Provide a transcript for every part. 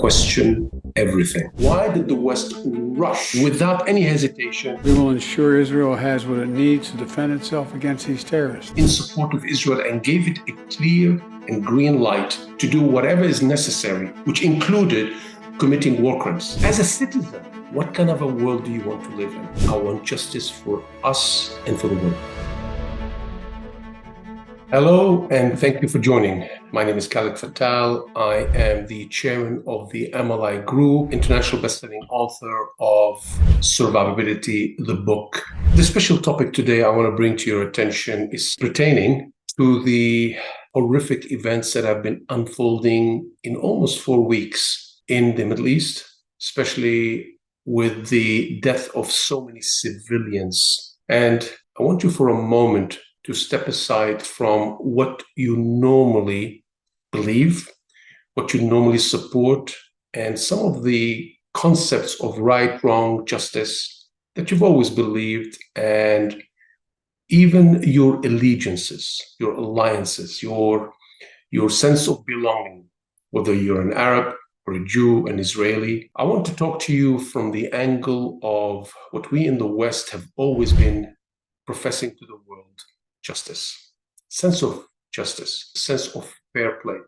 question everything. Why did the West rush without any hesitation? We will ensure Israel has what it needs to defend itself against these terrorists. In support of Israel and gave it a clear and green light to do whatever is necessary, which included committing war crimes. As a citizen, what kind of a world do you want to live in? I want justice for us and for the world. Hello, and thank you for joining. My name is Khaled Fattal. I am the chairman of the MLI Group, international best-selling author of Survivability, the book. The special topic today I want to bring to your attention is pertaining to the horrific events that have been unfolding in almost 4 weeks in the Middle East, especially with the death of so many civilians. And I want you for a moment to step aside from what you normally believe, what you normally support, and some of the concepts of right, wrong, justice that you've always believed, and even your allegiances, your alliances, your sense of belonging, whether you're an Arab or a Jew, an Israeli. I want to talk to you from the angle of what we in the West have always been professing to the world: justice, sense of justice, sense of fair play.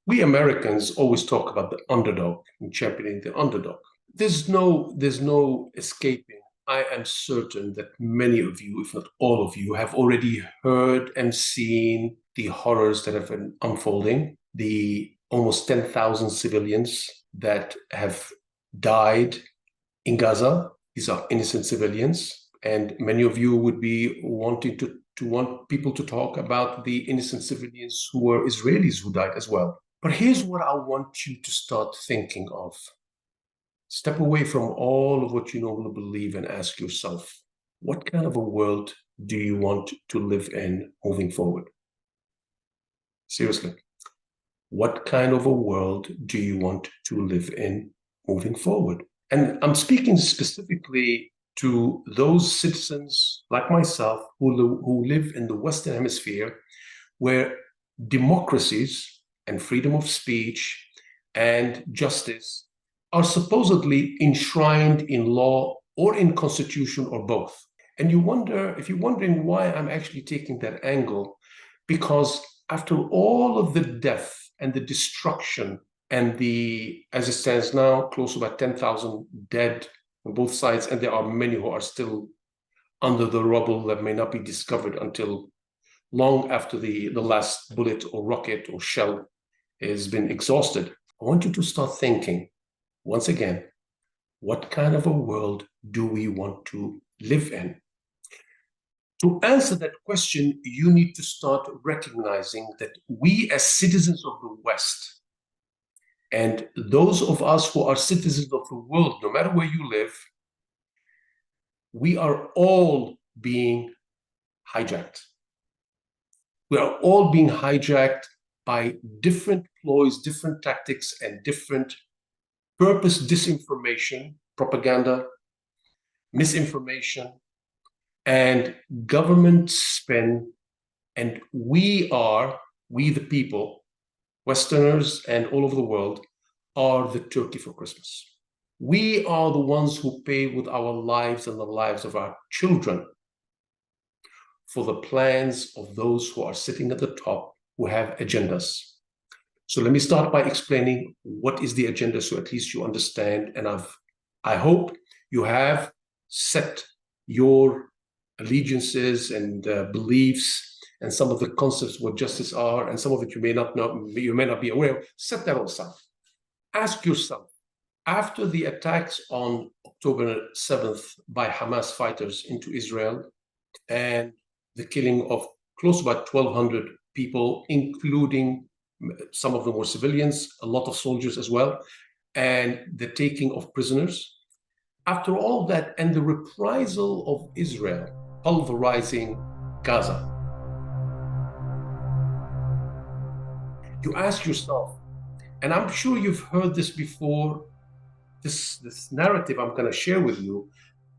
We Americans always talk about the underdog and championing the underdog. There's no escaping. I am certain that many of you, if not all of you, have already heard and seen the horrors that have been unfolding, the almost 10,000 civilians that have died in Gaza. These are innocent civilians, and many of you would be wanting to want people to talk about the innocent civilians who were Israelis who died as well. But here's what I want you to start thinking of. Step away from all of what you normally believe and ask yourself, what kind of a world do you want to live in moving forward? Seriously, what kind of a world do you want to live in moving forward? And I'm speaking specifically to those citizens like myself who live in the Western Hemisphere, where democracies and freedom of speech and justice are supposedly enshrined in law or in constitution or both. And you wonder, if you're wondering why I'm actually taking that angle, because after all of the death and the destruction and the, as it stands now, close to about 10,000 dead on both sides, and there are many who are still under the rubble that may not be discovered until long after the last bullet or rocket or shell has been exhausted. I want you to start thinking, once again, what kind of a world do we want to live in? To answer that question, you need to start recognizing that we as citizens of the West, and those of us who are citizens of the world, no matter where you live, we are all being hijacked. We are all being hijacked by different ploys, different tactics, and different purpose disinformation, propaganda, misinformation, and government spin. And we the people, Westerners and all over the world, are the turkey for Christmas. We are the ones who pay with our lives and the lives of our children for the plans of those who are sitting at the top, who have agendas. So let me start by explaining what is the agenda, so at least you understand. And I hope you have set your allegiances and beliefs and some of the concepts what justice are, and some of it you may not know, you may not be aware of. Set that aside. Ask yourself, after the attacks on October 7th by Hamas fighters into Israel and the killing of close to about 1,200 people, including some of them were civilians, a lot of soldiers as well, and the taking of prisoners, after all that and the reprisal of Israel pulverizing Gaza, you ask yourself, and I'm sure you've heard this before, this narrative I'm going to share with you,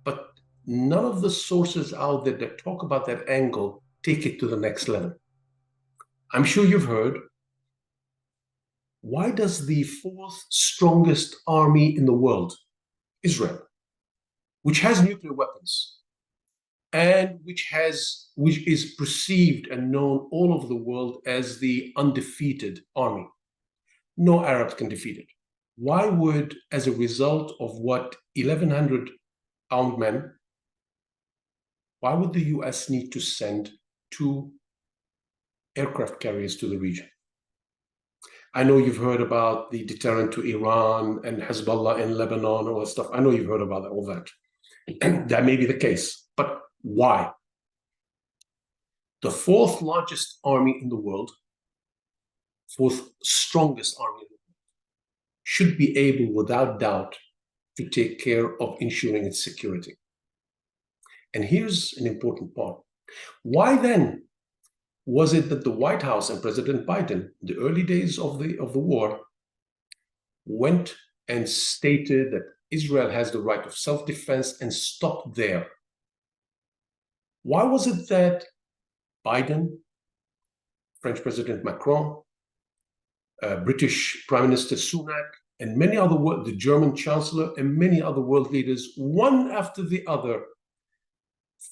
but none of the sources out there that talk about that angle take it to the next level. I'm sure you've heard why does the fourth strongest army in the world, Israel, which has nuclear weapons and which is perceived and known all over the world as the undefeated army, no Arabs can defeat it. Why would, as a result of what 1,100 armed men, why would the US need to send 2 aircraft carriers to the region? I know you've heard about the deterrent to Iran and Hezbollah in Lebanon, all that stuff. I know you've heard about all that. That may be the case, but why? The fourth largest army in the world, fourth strongest army in the world, should be able, without doubt, to take care of ensuring its security. And here's an important part. Why then was it that the White House and President Biden, in the early days of the war, went and stated that Israel has the right of self-defense and stopped there? Why was it that Biden, French President Macron, British Prime Minister Sunak, and many other, the German Chancellor and many other world leaders, one after the other,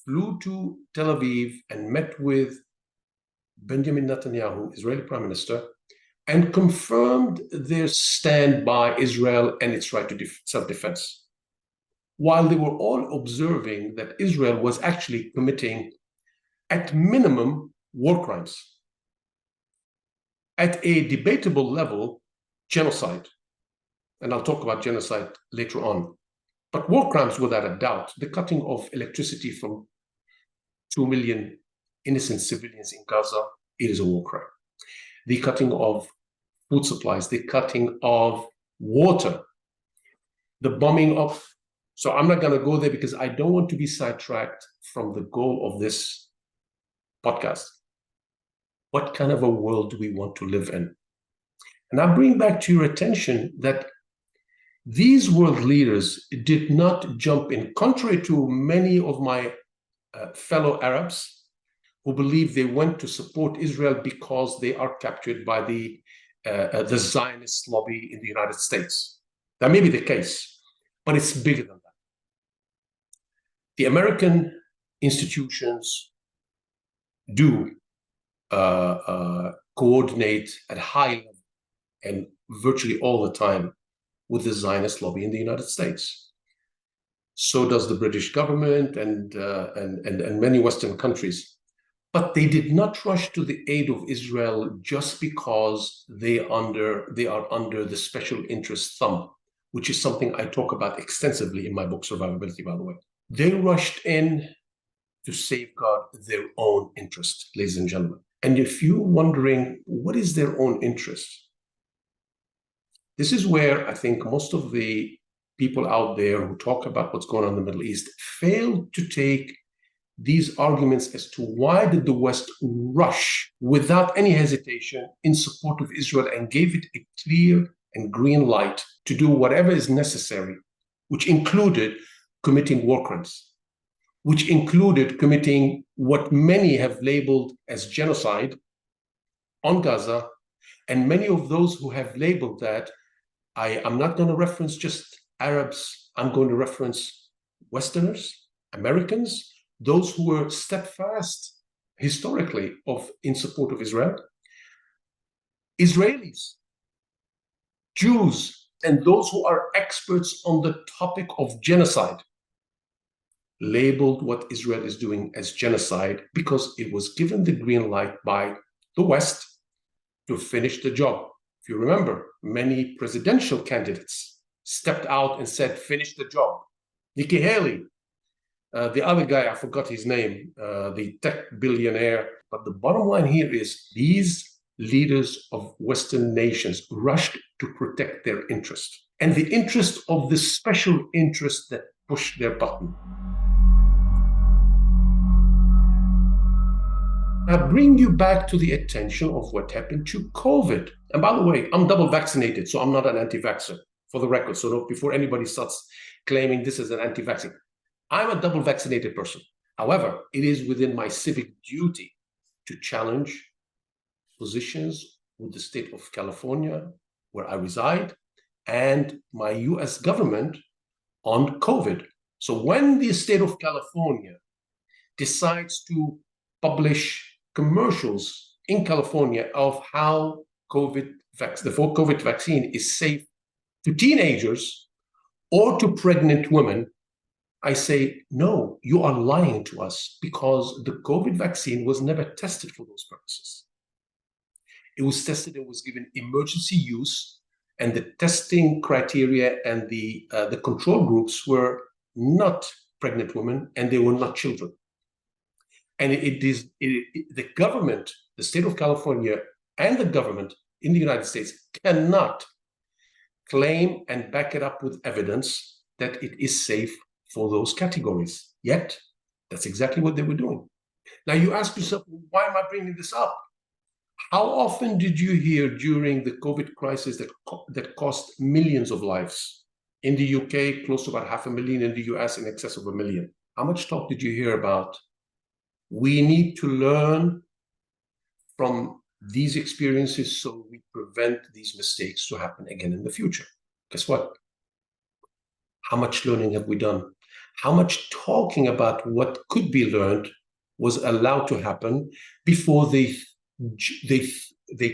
flew to Tel Aviv and met with Benjamin Netanyahu, Israeli Prime Minister, and confirmed their stand by Israel and its right to self-defense, while they were all observing that Israel was actually committing, at minimum, war crimes. At a debatable level, genocide. And I'll talk about genocide later on. But war crimes, without a doubt, the cutting of electricity from 2 million innocent civilians in Gaza, it is a war crime. The cutting of food supplies, the cutting of water, the bombing of... So I'm not going to go there because I don't want to be sidetracked from the goal of this podcast. What kind of a world do we want to live in? And I bring back to your attention that these world leaders did not jump in, contrary to many of my fellow Arabs who believe they went to support Israel because they are captured by the Zionist lobby in the United States. That may be the case, but it's bigger than that. The American institutions do coordinate at high level and virtually all the time with the Zionist lobby in the United States. So does the British government and many Western countries. But they did not rush to the aid of Israel just because they are under the special interest thumb, which is something I talk about extensively in my book, Survivability, by the way. They rushed in to safeguard their own interest, ladies and gentlemen. And if you're wondering, what is their own interest? This is where I think most of the people out there who talk about what's going on in the Middle East fail to take these arguments as to why did the West rush without any hesitation in support of Israel and gave it a clear and green light to do whatever is necessary, which included committing war crimes, which included committing what many have labeled as genocide on Gaza. And many of those who have labeled that, I'm not going to reference just Arabs, I'm going to reference Westerners, Americans, those who were steadfast historically in support of Israel, Israelis, Jews, and those who are experts on the topic of genocide, labeled what Israel is doing as genocide because it was given the green light by the West to finish the job. If you remember, many presidential candidates stepped out and said, finish the job. Nikki Haley, the other guy, I forgot his name, the tech billionaire. But the bottom line here is these leaders of Western nations rushed to protect their interest and the interest of the special interest that pushed their button. Now, bring you back to the attention of what happened to COVID. And by the way, I'm double vaccinated, so I'm not an anti-vaxxer, for the record. So before anybody starts claiming this is an anti-vaccine, I'm a double vaccinated person. However, it is within my civic duty to challenge positions with the state of California, where I reside, and my US government on COVID. So when the state of California decides to publish commercials in California of how the COVID vaccine is safe to teenagers or to pregnant women, I say, no, you are lying to us, because the COVID vaccine was never tested for those purposes. It was tested and was given emergency use, and the testing criteria and the control groups were not pregnant women, and they were not children. And the government, the state of California, and the government in the United States cannot claim and back it up with evidence that it is safe for those categories. Yet, that's exactly what they were doing. Now you ask yourself, why am I bringing this up? How often did you hear during the COVID crisis that cost millions of lives? In the UK, close to about 500,000. In the US, in excess of 1 million. How much talk did you hear about? We need to learn from these experiences so we prevent these mistakes to happen again in the future. Guess what? How much learning have we done? How much talking about what could be learned was allowed to happen before they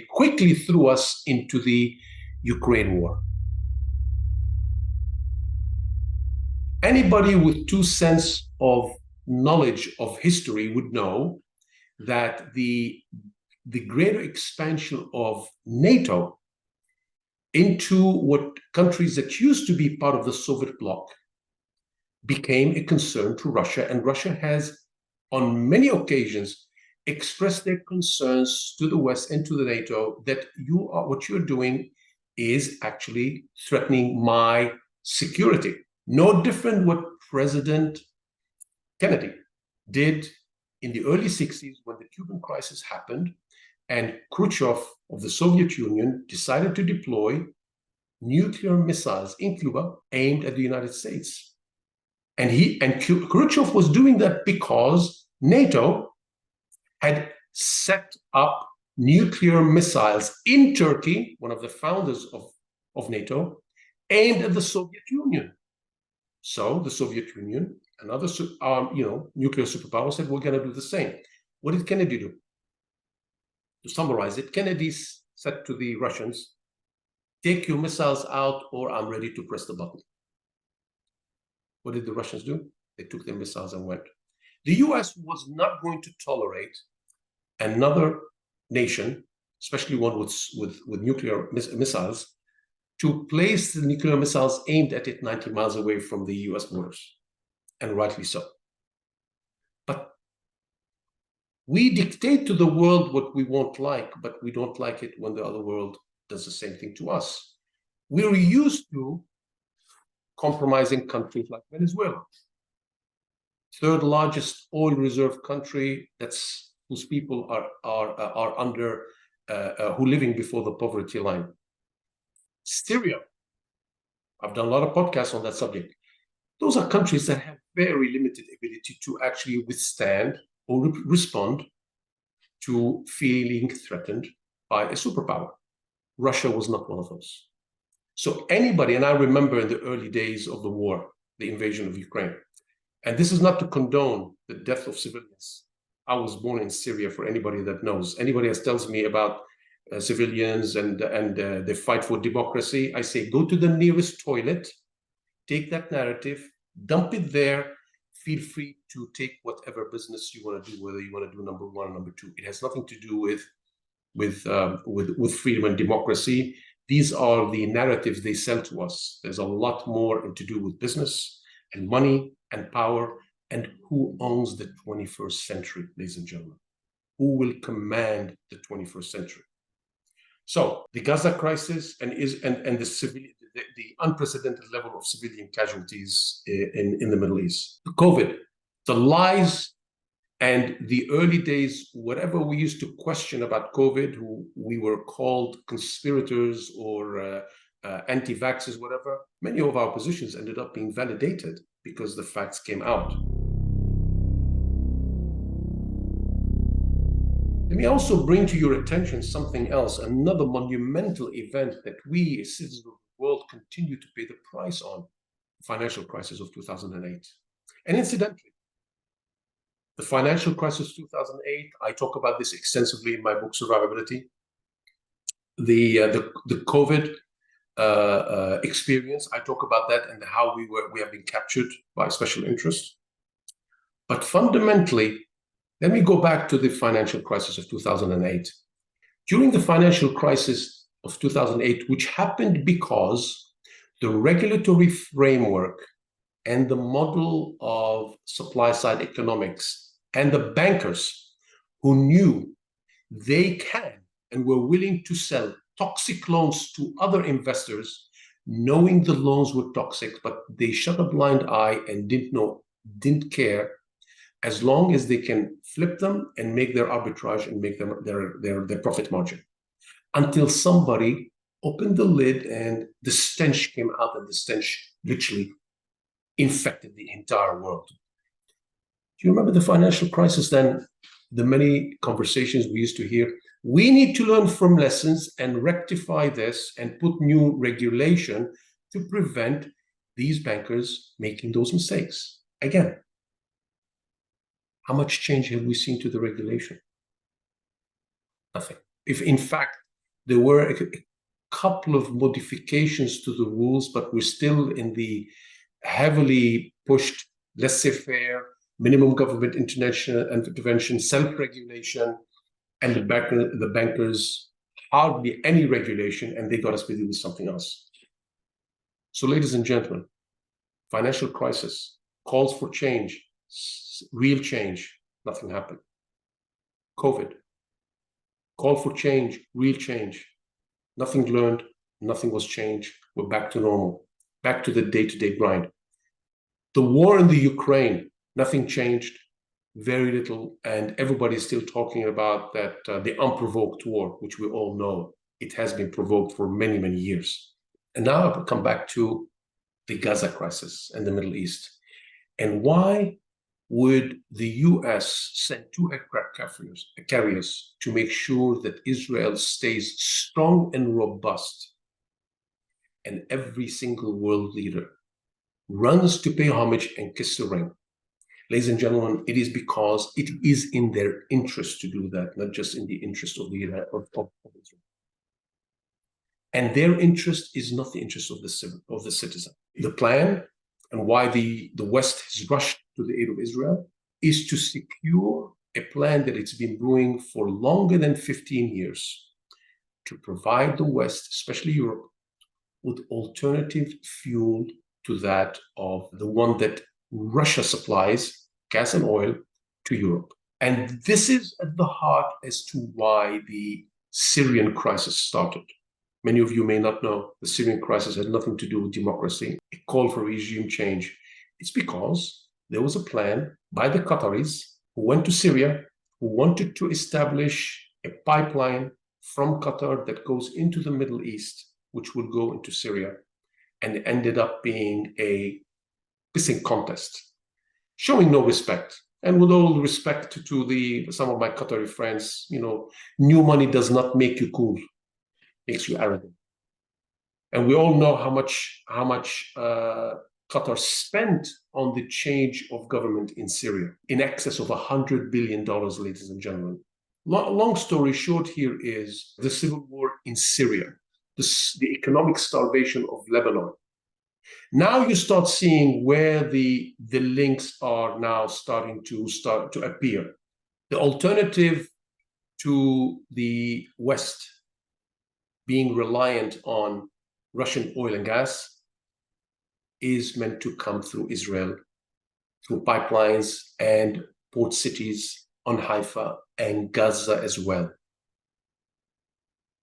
quickly threw us into the Ukraine war? Anybody with 2 cents of knowledge of history would know that the greater expansion of NATO into what countries that used to be part of the Soviet bloc became a concern to Russia, and Russia has on many occasions expressed their concerns to the West and to the NATO that what you're doing is actually threatening my security. No different what President Kennedy did in the early 60s when the Cuban crisis happened, and Khrushchev of the Soviet Union decided to deploy nuclear missiles in Cuba aimed at the United States. And Khrushchev was doing that because NATO had set up nuclear missiles in Turkey, one of the founders of NATO, aimed at the Soviet Union. So the Soviet Union and other nuclear superpowers said, we're going to do the same. What did Kennedy do? To summarize it, Kennedy said to the Russians, take your missiles out or I'm ready to press the button. What did the Russians do? They took their missiles and went. The US was not going to tolerate another nation, especially one with nuclear missiles, to place the nuclear missiles aimed at it 90 miles away from the US borders, and rightly so. But we dictate to the world what we won't like, but we don't like it when the other world does the same thing to us. We're used to compromising countries like Venezuela, third largest oil reserve country whose people are under who living before the poverty line. Syria, I've done a lot of podcasts on that subject. Those are countries that have very limited ability to actually withstand or respond to feeling threatened by a superpower. Russia was not one of those. So anybody, and I remember in the early days of the war, the invasion of Ukraine, and this is not to condone the death of civilians. I was born in Syria, for anybody that knows. Anybody that tells me about civilians and the fight for democracy, I say, go to the nearest toilet, take that narrative, dump it there, feel free to take whatever business you want to do, whether you want to do number one or number two. It has nothing to do with freedom and democracy. These are the narratives they sell to us. There's a lot more to do with business and money and power and who owns the 21st century, ladies and gentlemen. Who will command the 21st century? So the Gaza crisis and the unprecedented level of civilian casualties in the Middle East, COVID, the lies and the early days, whatever we used to question about COVID, who we were called conspirators or anti-vaxxers, whatever, many of our positions ended up being validated because the facts came out. Let me also bring to your attention something else, another monumental event that we as citizens of the world continue to pay the price on, the financial crisis of 2008. And incidentally, the financial crisis of 2008, I talk about this extensively in my book, Survivability. The COVID experience, I talk about that and how we have been captured by special interests. But fundamentally, let me go back to the financial crisis of 2008. During the financial crisis of 2008, which happened because the regulatory framework and the model of supply-side economics and the bankers who knew they can and were willing to sell toxic loans to other investors, knowing the loans were toxic, but they shut a blind eye and didn't care, as long as they can flip them and make their arbitrage and make their profit margin. Until somebody opened the lid and the stench came out, and the stench literally infected the entire world. Do you remember the financial crisis then? The many conversations we used to hear, we need to learn from lessons and rectify this and put new regulation to prevent these bankers making those mistakes. Again, how much change have we seen to the regulation? Nothing. If in fact there were a couple of modifications to the rules, but we're still in the heavily pushed laissez-faire, minimum government intervention, self-regulation, and the bankers hardly any regulation, and they got us busy with something else. So, ladies and gentlemen, financial crisis calls for change, real change. Nothing happened. COVID, call for change, real change. Nothing learned, nothing was changed. We're back to normal, back to the day-to-day grind. The war in the Ukraine, nothing changed, very little, and everybody's still talking about that the unprovoked war, which we all know it has been provoked for many, many years. And now I'll come back to the Gaza crisis and the Middle East. And why would the US send 2 aircraft carriers to make sure that Israel stays strong and robust, and every single world leader runs to pay homage and kiss the ring? Ladies and gentlemen, it is because it is in their interest to do that, not just in the interest of Israel. And their interest is not the interest of the citizen. The plan, and why the West has rushed to the aid of Israel, is to secure a plan that it's been brewing for longer than 15 years, to provide the West, especially Europe, with alternative fuel to that of the one that Russia supplies, gas and oil, to Europe. And this is at the heart as to why the Syrian crisis started. Many of you may not know the Syrian crisis had nothing to do with democracy, a call for regime change. It's because there was a plan by the Qataris who went to Syria, who wanted to establish a pipeline from Qatar that goes into the Middle East, which would go into Syria, and it ended up being a pissing contest, showing no respect. And with all respect to some of my Qatari friends, new money does not make you cool, makes you arrogant. And we all know how much Qatar spent on the change of government in Syria, in excess of $100 billion, ladies and gentlemen. Long story short here is the civil war in Syria, the economic starvation of Lebanon. Now you start seeing where the links are now starting to appear. The alternative to the West being reliant on Russian oil and gas is meant to come through Israel, through pipelines and port cities on Haifa and Gaza as well.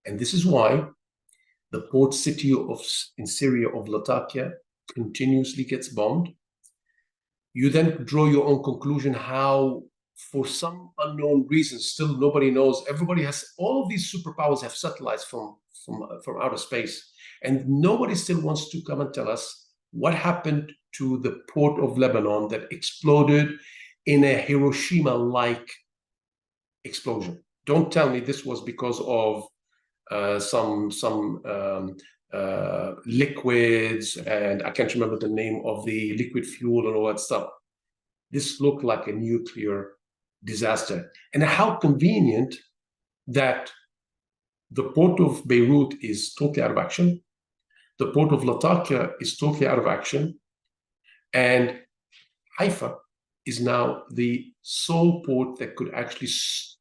And this is why the port city in Syria of Latakia continuously gets bombed. You then draw your own conclusion how, for some unknown reason, still nobody knows, all of these superpowers have satellites from outer space, and nobody still wants to come and tell us what happened to the port of Lebanon that exploded in a Hiroshima-like explosion. Don't tell me this was because of some liquids, and I can't remember the name of the liquid fuel and all that stuff. This looked like a nuclear disaster. And how convenient that the port of Beirut is totally out of action. The port of Latakia is totally out of action. And Haifa is now the sole port that could actually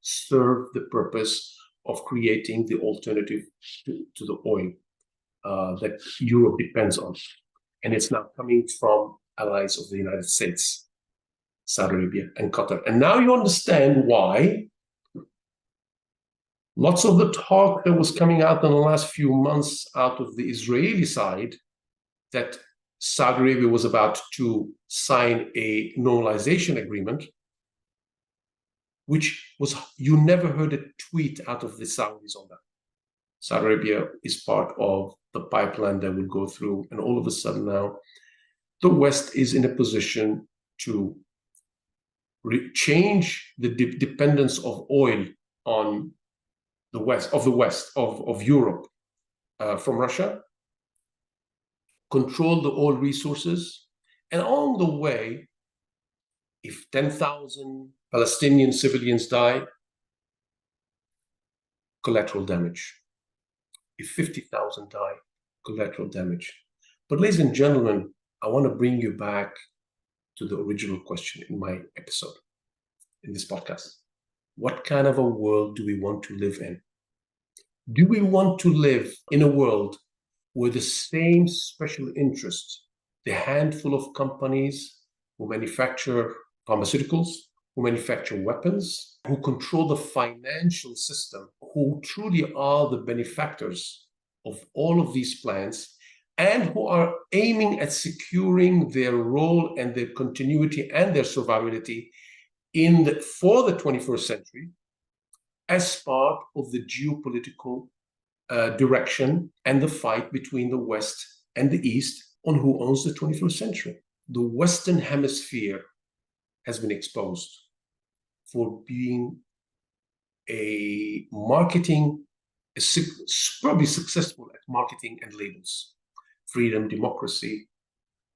serve the purpose of creating the alternative to the oil that Europe depends on. And it's now coming from allies of the United States, Saudi Arabia, and Qatar. And now you understand why lots of the talk that was coming out in the last few months out of the Israeli side that Saudi Arabia was about to sign a normalization agreement, which was, you never heard a tweet out of the Saudis on that. Saudi Arabia is part of the pipeline that will go through, and all of a sudden now, the West is in a position to change the dependence of oil on the West, of Europe from Russia, control the oil resources, and on the way, if 10,000 Palestinian civilians die, collateral damage. If 50,000 die, collateral damage. But ladies and gentlemen, I want to bring you back to the original question in my episode, in this podcast. What kind of a world do we want to live in? Do we want to live in a world where the same special interests, the handful of companies who manufacture pharmaceuticals, who manufacture weapons, who control the financial system, who truly are the benefactors of all of these plans, and who are aiming at securing their role and their continuity and their survivability for the 21st century as part of the geopolitical direction and the fight between the West and the East on who owns the 21st century. The Western Hemisphere has been exposed for being probably successful at marketing and labels. Freedom, democracy,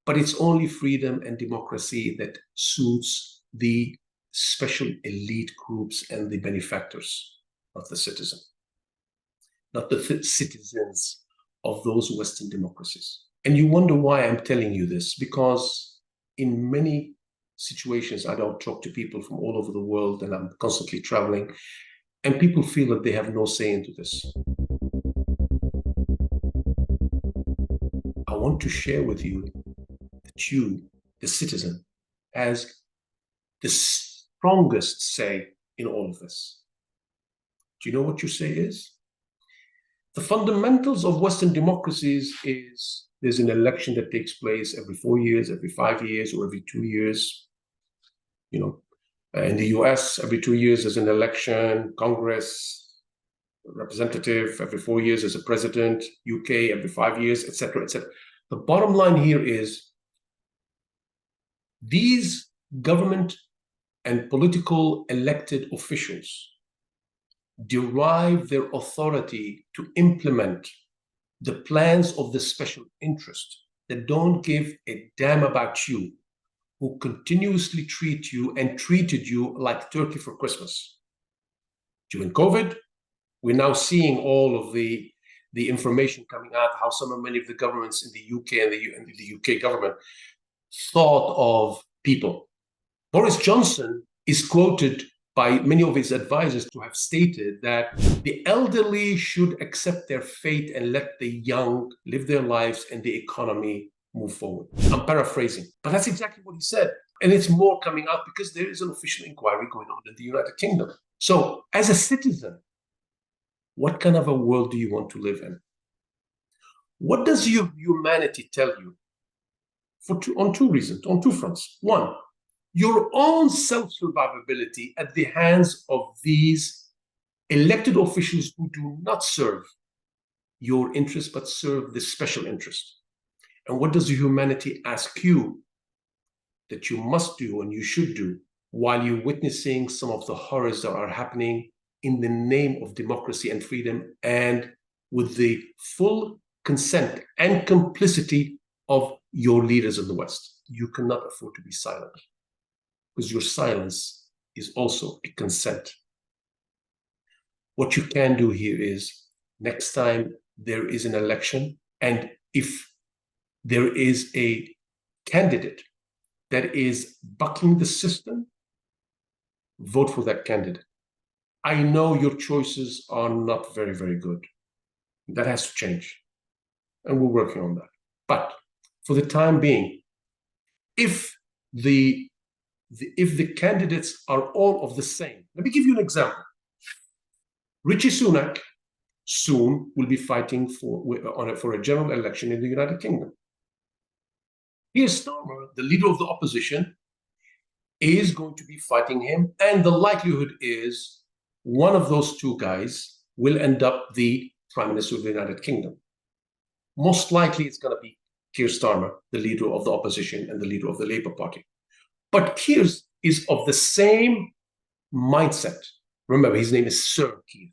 but it's only freedom and democracy that suits the special elite groups and the benefactors of the citizen, not the citizens of those Western democracies. And you wonder why I'm telling you this, because in many situations, I don't talk to people from all over the world, and I'm constantly traveling, and people feel that they have no say into this. I want to share with you that you, the citizen, has the strongest say in all of this. Do you know what your say is? The fundamentals of Western democracies is there's an election that takes place every 4 years, every 5 years, or every 2 years. You know, in the US, every 2 years there's an election, Congress, representative, every 4 years there's a president, UK every 5 years, etc., etc. The bottom line here is these government and political elected officials derive their authority to implement the plans of the special interest that don't give a damn about you, who continuously treat you and treated you like turkey for Christmas. During COVID, we're now seeing all of the information coming out, how many of the governments in the UK and the UK government thought of people. Boris Johnson is quoted by many of his advisors to have stated that the elderly should accept their fate and let the young live their lives and the economy move forward. I'm paraphrasing, but that's exactly what he said. And it's more coming out because there is an official inquiry going on in the United Kingdom. So as a citizen, what kind of a world do you want to live in? What does your humanity tell you? On two reasons, on two fronts. One, your own self-survivability at the hands of these elected officials who do not serve your interest, but serve the special interest. And what does humanity ask you that you must do and you should do while you're witnessing some of the horrors that are happening in the name of democracy and freedom, and with the full consent and complicity of your leaders in the West. You cannot afford to be silent, because your silence is also a consent. What you can do here is, next time there is an election, and if there is a candidate that is bucking the system, vote for that candidate. I know your choices are not very, very good. That has to change, and we're working on that. But for the time being, if the candidates are all of the same, let me give you an example. Rishi Sunak soon will be fighting for a general election in the United Kingdom. Keir Starmer, the leader of the opposition, is going to be fighting him, and the likelihood is one of those two guys will end up the Prime Minister of the United Kingdom. Most likely it's going to be Keir Starmer, the leader of the opposition and the leader of the Labour Party. But Keir is of the same mindset. Remember, his name is Sir Keir.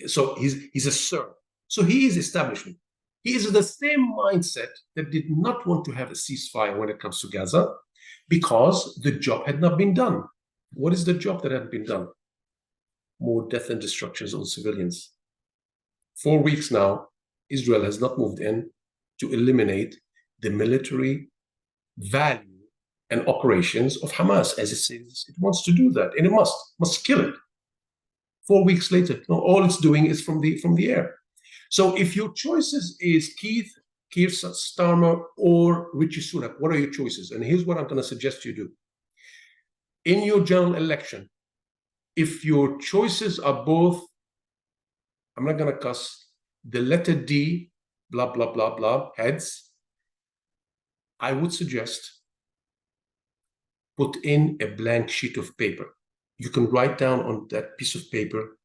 So he's a Sir. So he is establishment. He is of the same mindset that did not want to have a ceasefire when it comes to Gaza, because the job had not been done. What is the job that had been done? More death and destructions on civilians. 4 weeks now, Israel has not moved in to eliminate the military value and operations of Hamas, as it says it wants to do that, and it must kill it. 4 weeks later, no, all it's doing is from the air. So if your choices is Keir Starmer or Rishi Sunak, what are your choices? And here's what I'm going to suggest you do. In your general election, if your choices are both, I'm not going to cuss, the letter D, blah, blah, blah, blah, heads, I would suggest put in a blank sheet of paper. You can write down on that piece of paper,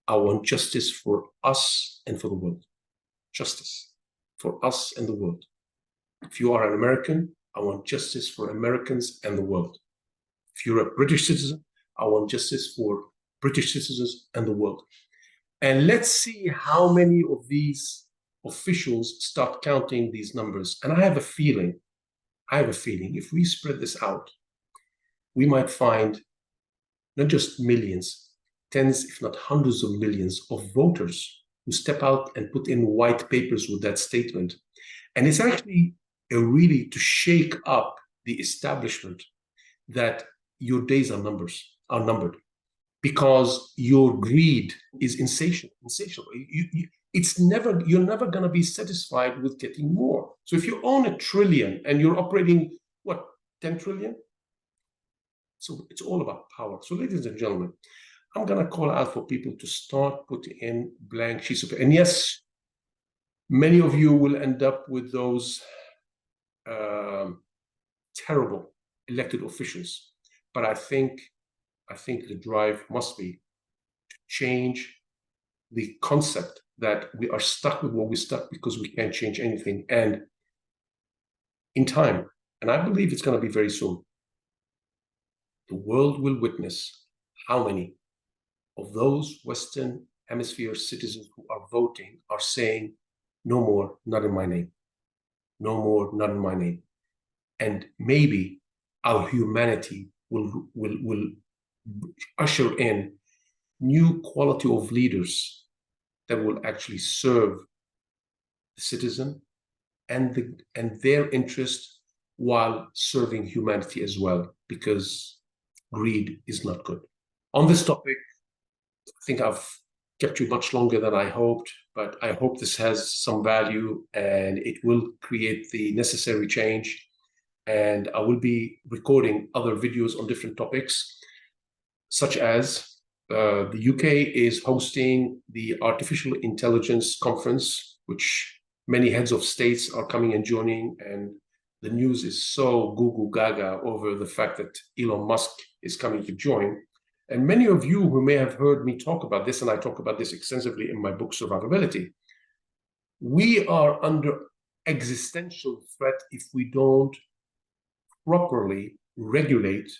I want justice for us and for the world. Justice for us and the world. If you are an American, I want justice for Americans and the world. If you're a British citizen, I want justice for British citizens and the world. And let's see how many of these officials start counting these numbers. And I have a feeling, if we spread this out, we might find not just millions, tens, if not hundreds of millions of voters who step out and put in white papers with that statement. And it's actually really to shake up the establishment that your days are numbered, because your greed is insatiable. You're never going to be satisfied with getting more. So if you own $1 trillion and you're operating, 10 trillion? So it's all about power. So ladies and gentlemen, I'm going to call out for people to start putting in blank sheets of paper. And yes, many of you will end up with those terrible elected officials. But I think the drive must be to change the concept that we are stuck with what we're stuck because we can't change anything. And in time, and I believe it's going to be very soon, the world will witness how many of those Western Hemisphere citizens who are voting are saying, no more, not in my name. No more, not in my name. And maybe our humanity will usher in new quality of leaders that will actually serve the citizen and their interest while serving humanity as well, because greed is not good. On this topic, I think I've kept you much longer than I hoped, but I hope this has some value and it will create the necessary change. And I will be recording other videos on different topics, such as the UK is hosting the Artificial Intelligence Conference, which many heads of states are coming and joining. And the news is so goo gaga over the fact that Elon Musk is coming to join. And many of you who may have heard me talk about this, and I talk about this extensively in my book, Survivability, we are under existential threat if we don't properly regulate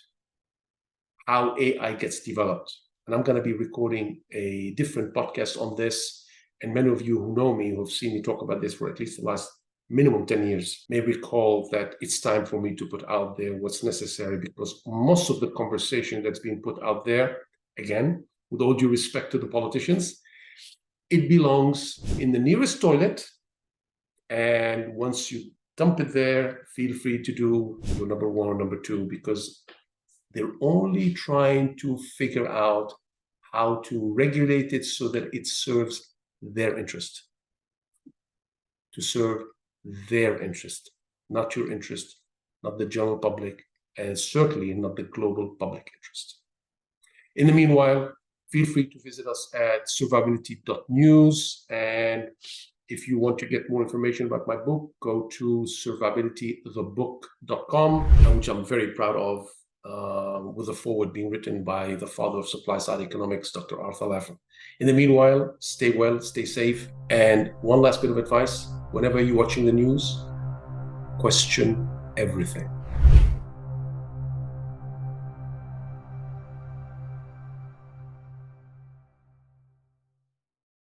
how AI gets developed. and I'm going to be recording a different podcast on this. And many of you who know me, who have seen me talk about this for at least the last minimum 10 years, may recall that it's time for me to put out there what's necessary, because most of the conversation that's being put out there, again, with all due respect to the politicians, it belongs in the nearest toilet. And once you dump it there, feel free to do your number one or number two, because they're only trying to figure out how to regulate it so that it serves their interest. To serve their interest, not your interest, not the general public, and certainly not the global public interest. In the meanwhile, feel free to visit us at survivability.news. And if you want to get more information about my book, go to survivabilitythebook.com, which I'm very proud of, with a foreword being written by the father of supply-side economics, Dr. Arthur Laffer. In the meanwhile, stay well, stay safe. And one last bit of advice: whenever you're watching the news, question everything.